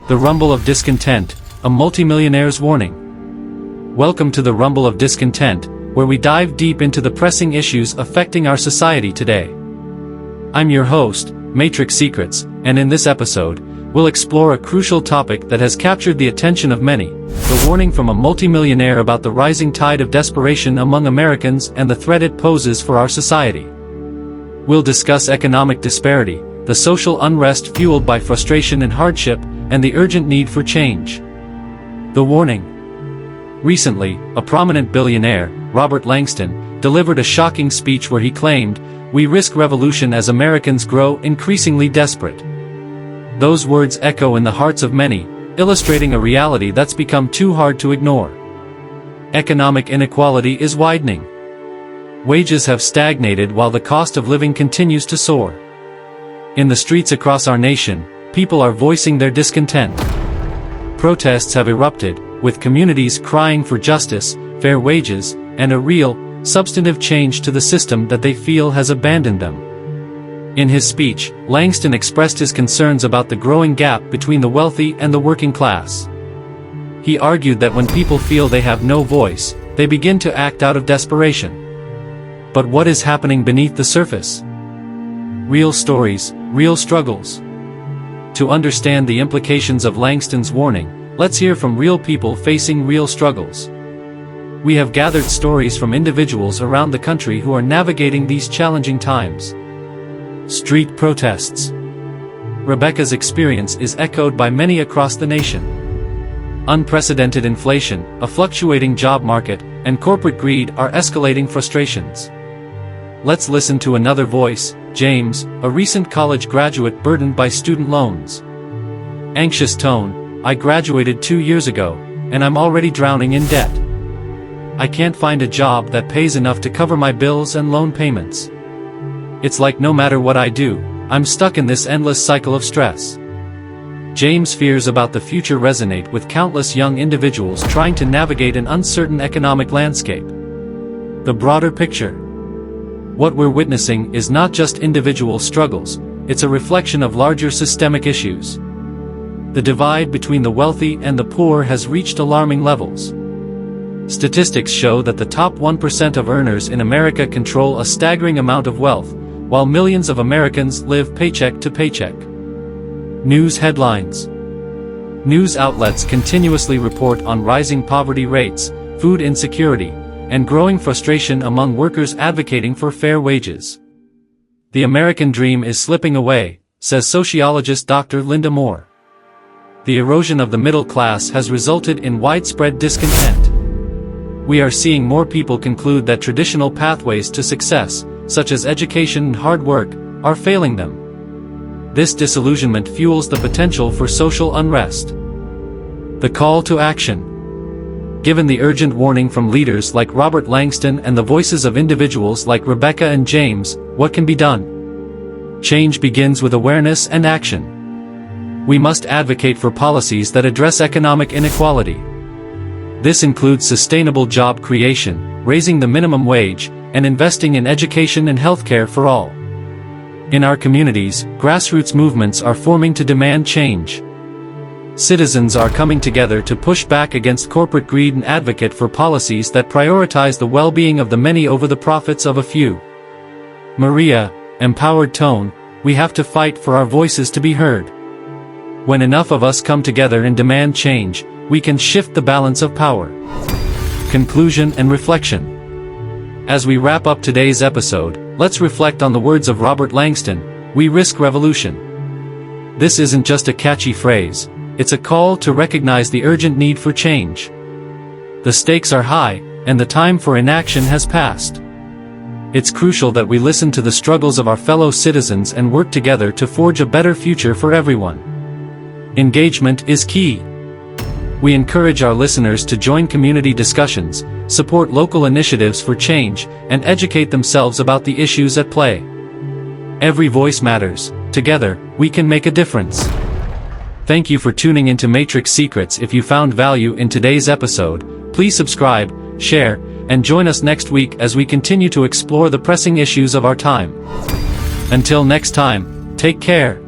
The Rumble of Discontent, a multimillionaire's warning. Welcome to the Rumble of Discontent, where we dive deep into the pressing issues affecting our society today. I'm your host, Matrix Secrets, and in this episode, we'll explore a crucial topic that has captured the attention of many, the warning from a multimillionaire about the rising tide of desperation among Americans and the threat it poses for our society. We'll discuss economic disparity, the social unrest fueled by frustration and hardship, and the urgent need for change. The warning. Recently, a prominent billionaire, Robert Langston, delivered a shocking speech where he claimed, "We risk revolution as Americans grow increasingly desperate." Those words echo in the hearts of many, illustrating a reality that's become too hard to ignore. Economic inequality is widening. Wages have stagnated while the cost of living continues to soar. In the streets across our nation, people are voicing their discontent. Protests have erupted, with communities crying for justice, fair wages, and a real, substantive change to the system that they feel has abandoned them. In his speech, Langston expressed his concerns about the growing gap between the wealthy and the working class. He argued that when people feel they have no voice, they begin to act out of desperation. But what is happening beneath the surface? Real stories, real struggles. To understand the implications of Langston's warning, let's hear from real people facing real struggles. We have gathered stories from individuals around the country who are navigating these challenging times. Street protests. Rebecca's experience is echoed by many across the nation. Unprecedented inflation, a fluctuating job market, and corporate greed are escalating frustrations. Let's listen to another voice, James, a recent college graduate burdened by student loans. Anxious tone, "I graduated 2 years ago, and I'm already drowning in debt. I can't find a job that pays enough to cover my bills and loan payments. It's like no matter what I do, I'm stuck in this endless cycle of stress." James' fears about the future resonate with countless young individuals trying to navigate an uncertain economic landscape. The broader picture. What we're witnessing is not just individual struggles, it's a reflection of larger systemic issues. The divide between the wealthy and the poor has reached alarming levels. Statistics show that the top 1% of earners in America control a staggering amount of wealth, while millions of Americans live paycheck to paycheck. News headlines. News outlets continuously report on rising poverty rates, food insecurity, and growing frustration among workers advocating for fair wages. The American dream is slipping away, says sociologist Dr. Linda Moore. The erosion of the middle class has resulted in widespread discontent. We are seeing more people conclude that traditional pathways to success, such as education and hard work, are failing them. This disillusionment fuels the potential for social unrest. The call to action. Given the urgent warning from leaders like Robert Langston and the voices of individuals like Rebecca and James, what can be done? Change begins with awareness and action. We must advocate for policies that address economic inequality. This includes sustainable job creation, raising the minimum wage, and investing in education and healthcare for all. In our communities, grassroots movements are forming to demand change. Citizens are coming together to push back against corporate greed and advocate for policies that prioritize the well-being of the many over the profits of a few. Maria, empowered tone, we have to fight for our voices to be heard. When enough of us come together and demand change, we can shift the balance of power. Conclusion and reflection. As we wrap up today's episode, let's reflect on the words of Robert Langston, "We risk revolution." This isn't just a catchy phrase. It's a call to recognize the urgent need for change. The stakes are high, and the time for inaction has passed. It's crucial that we listen to the struggles of our fellow citizens and work together to forge a better future for everyone. Engagement is key. We encourage our listeners to join community discussions, support local initiatives for change, and educate themselves about the issues at play. Every voice matters. Together, we can make a difference. Thank you for tuning into Matrix Secrets. If you found value in today's episode, please subscribe, share, and join us next week as we continue to explore the pressing issues of our time. Until next time, take care.